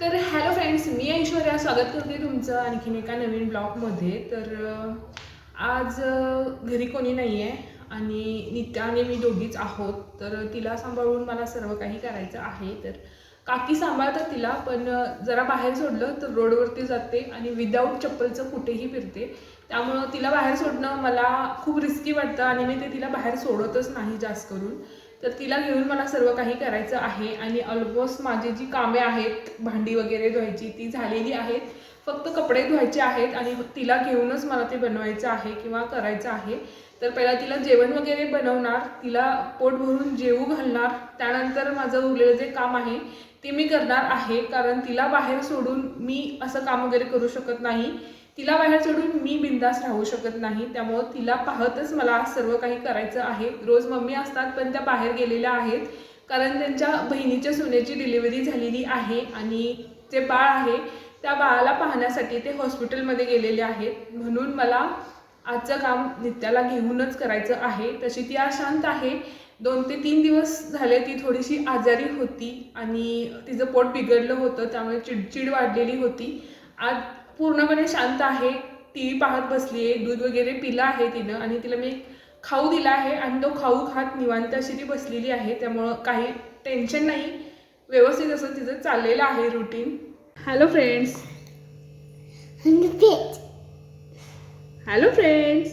तर hello friends, मी ऐश्वर्या स्वागत करते तुमचं आणखीन एका नवीन ब्लॉगमध्ये. आज घरी कोणी नाही आहे आणि नित्या आणि मी दोघीच आहोत. तर तिला सांभाळून मला सर्व काही करायचं आहे. तर काकी सांभाळतात तिला, पण जरा बाहेर सोडलं तर रोडवरती जाते आणि विदाऊट चप्पलचं कुठेही फिरते. त्यामुळं तिला बाहेर सोडणं मला खूप रिस्की वाटतं आणि मी ते तिला बाहेर सोडतच नाही जास्त करून. तर तिला घेऊन मला सर्व काही करायचं आहे आणि ऑलमोस्ट माझी जी कामे आहेत, भांडी वगैरे धुवायची ती झालेली आहेत. फक्त कपडे धुवायचे आहेत आणि तिला घेऊनच मला ते बनवायचं आहे किंवा करायचं आहे. तर पहिला तिला जेवण वगैरे बनवणार, तिला पोट भरून जेवू घालणार, त्यानंतर माझं उरलेलं जे काम आहे ते मी करणार आहे. कारण तिला बाहेर सोडून मी असं काम वगैरे करू शकत नाही, तिला बाहेर सोडून मी बिंदास राहू शकत नाही. त्यामुळं तिला पाहतच मला सर्व काही करायचं आहे. रोज मम्मी असतात पण त्या बाहेर गेलेल्या आहेत, कारण त्यांच्या बहिणीच्या सोन्याची डिलिव्हरी झालेली आहे आणि जे बाळ आहे त्या बाळाला पाहण्यासाठी ते हॉस्पिटलमध्ये गेलेले आहेत. म्हणून मला आजचं काम नित्याला घेऊनच करायचं आहे. तशी ती आज शांत आहे. 2 ते 3 दिवस झाले ती थोडीशी आजारी होती आणि तिचं पोट बिघडलं होतं, त्यामुळे चिडचिड वाढलेली होती. आज पूर्णपणे शांत आहे. टी व्ही पाहत बसली आहे, दूध वगैरे पिलं आहे तिनं आणि तिला मी खाऊ दिला आहे आणि तो खाऊ खात निवांत अशी ती बसलेली आहे. त्यामुळं काही टेन्शन नाही, व्यवस्थित असं तिचं चाललेलं आहे routine. Hello friends. Hello friends,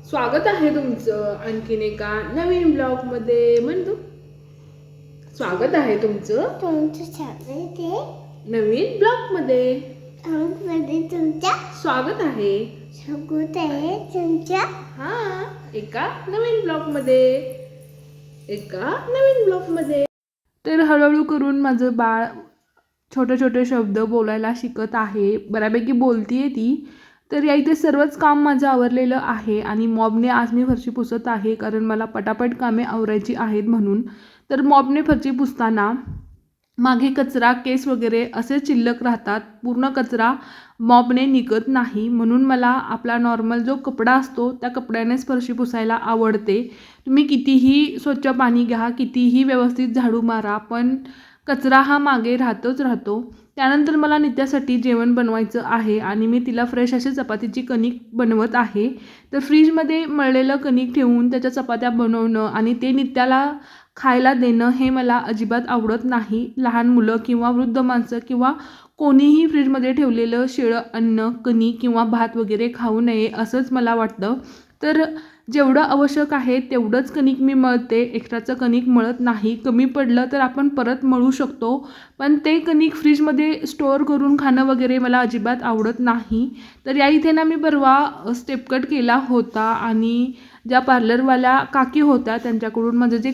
स्वागत आहे तुमचं आणखीन एका नवीन ब्लॉगमध्ये. म्हणतो स्वागत आहे तुमचं नवीन ब्लॉगमध्ये. तुमच्या स्वागत आहे तुमच्या एका नवीन ब्लॉगमध्ये. तर हळूहळू करून माझं बाळ छोटे छोटे शब्द बोलायला शिकत आहे. बऱ्यापैकी बोलतीये ती. तर या इथे सर्वच काम माझं आवरलेलं आहे आणि मॉबने आज मी फरशी पुसत आहे, कारण मला पटापट कामे आवरायची आहेत म्हणून. तर मॉबने फरशी पुसताना मागे कचरा, केस वगैरे असे शिल्लक राहतात. पूर्ण कचरा मॉबने निघत नाही, म्हणून मला आपला नॉर्मल जो कपडा असतो त्या कपड्यानेच फरशी पुसायला आवडते. तुम्ही कितीही स्वच्छ पाणी घ्या, कितीही व्यवस्थित झाडू मारा, पण कचरा हा मागे राहतो. त्यानंतर मला नित्यासाठी जेवण बनवायचं आहे आणि मी तिला फ्रेश अशी चपातीची कणिक बनवत आहे. तर फ्रीजमध्ये मळलेलं कणिक ठेवून त्याच्या चपात्या बनवणं आणि ते नित्याला खायला देणं हे मला अजिबात आवडत नाही. लहान मुलं किंवा वृद्ध माणसं किंवा कोणीही फ्रीजमध्ये ठेवलेलं शिळं अन्न, कणिक किंवा भात वगैरे खाऊ नये असंच मला वाटतं. तर जेवढं आवश्यक आहे तेवढंच कणिक मी मळते, एक्स्ट्राचं कणिक मळत नाही. कमी पडलं तर आपण परत मळू शकतो, पण ते कणिक फ्रीजमध्ये स्टोअर करून खाणं वगैरे मला अजिबात आवडत नाही. तर या इथे ना मी परवा स्टेप कट केला होता आणि ज्या पार्लरवाल्या काकी होत्या त्यांच्याकडून माझे जे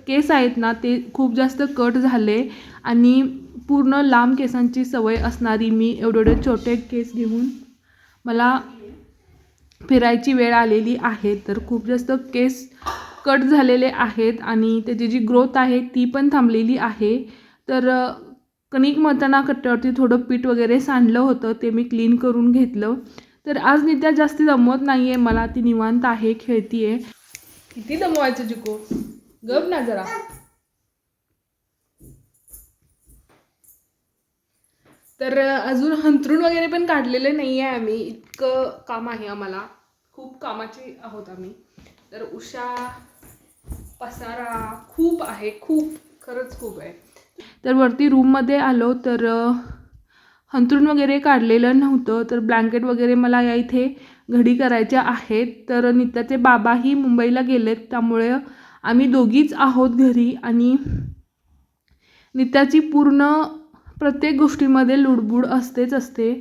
केस आहेत ना ते खूप जास्त कट झाले आणि पूर्ण लांब केसांची सवय असणारी मी एवढे छोटे केस घेऊन मला फिरायची वेळ आलेली आहे. तर खूप जास्त केस कट झालेले आहेत आणि त्याची जी ग्रोथ आहे ती पण थांबलेली आहे. तर कणिक मळताना कट्ट्यावरती थोडं पीठ वगैरे सांडलं होतं, ते मी क्लीन करून घेतलं. तर आज नित्या जास्ती दमवत नाही आहे मला, ती निवांत आहे, खेळती आहे. किती दमवायचं जिको, गप ना जरा. तर अजून हंतरून वगैरे पण काढलेले नाही आहे आम्ही, इतकं काम आहे आम्हाला, खूप कामाची आहोत आम्ही. तर उषा पसारा खूप आहे, खूप खरंच खूप आहे. तर वरती रूममध्ये आलो तर हंतरून वगैरे काढलेलं नव्हतं. तर ब्लँकेट वगैरे मला या इथे घडी करायच्या आहेत. तर नित्याचे बाबाही मुंबईला गेलेत, त्यामुळे आम्ही दोघीच आहोत घरी आणि नित्याची पूर्ण प्रत्येक गोष्टीमध्ये लुडबुड असते.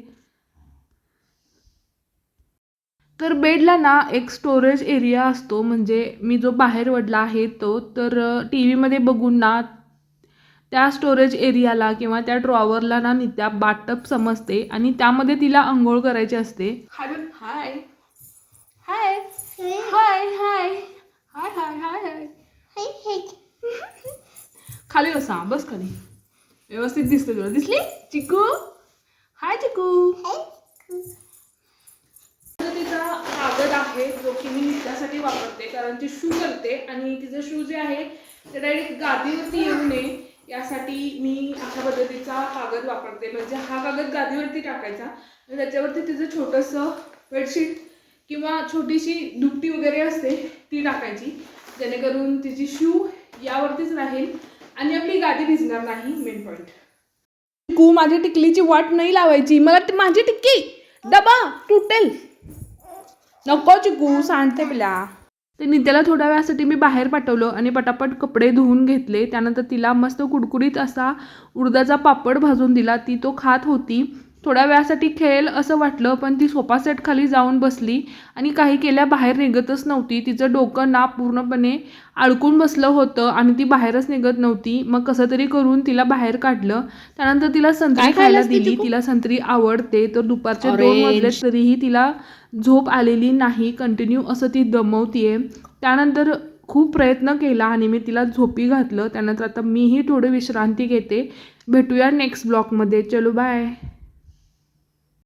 तर बेडला ना एक स्टोरेज एरिया असतो, म्हणजे मी जो बाहेर वडला आहे तो. तर टी व्हीमध्ये बघून ना त्या स्टोरेज एरियाला किंवा त्या ड्रॉवरला ना नित्या बाथटब समजते आणि त्यामध्ये तिला आंघोळ करायची असते. हाय हाय हाय हाय हाय हाय हाय हाय हाय. खाली बसा, बस खाली, व्यवस्थित दिसते तुला. दिसली चिकू? हाय चिकू. तिचा कागद आहे जो की मी नित्यासाठी वापरते, कारण ती शू करते आणि तिचं शू जे आहे ते डायरेक्ट गादीवरती येऊ नये यासाठी मी अशा पद्धतीचा कागद वापरते. म्हणजे हा कागद गादीवरती टाकायचा आणि त्याच्यावरती तिचं छोटंसं बेडशीट किंवा छोटीशी दुपटी वगैरे असते ती टाकायची, जेणेकरून तिची शू यावरतीच राहील आणि आपली गादी भिजणार नाही. Main point. चिकू, माझ्या टिकलीची वाट नाही लावायची. मला माझी टिक्की डबा तुटेल. नको चिकू, सांडते पिला. ते नित्याला थोड्या वेळासाठी मी बाहेर पाठवलं आणि पटापट कपडे धुवून घेतले. त्यानंतर तिला मस्त कुडकुडीत असा उडदाचा पापड भाजून दिला. ती तो खात होती. थोड्या वेळासाठी खेळेल असं वाटलं, पण ती सोफा सेट खाली जाऊन बसली आणि काही केल्या बाहेर निघतच नव्हती. तिचं डोकं ना पूर्णपणे अडकून बसलं होतं आणि ती बाहेरच निघत नव्हती. मग कसं तरी करून तिला बाहेर काढलं. त्यानंतर तिला संत्री खायला दिली. तिला संत्री आवडते. तर दुपारचे 2 वाजले तरीही तिला झोप आलेली नाही. कंटिन्यू असं ती दमवतीये. त्यानंतर खूप प्रयत्न केला आणि मी तिला झोपी घातलं. त्यानंतर आता मीही थोडी विश्रांती घेते. भेटूया नेक्स्ट ब्लॉगमध्ये. चलो बाय.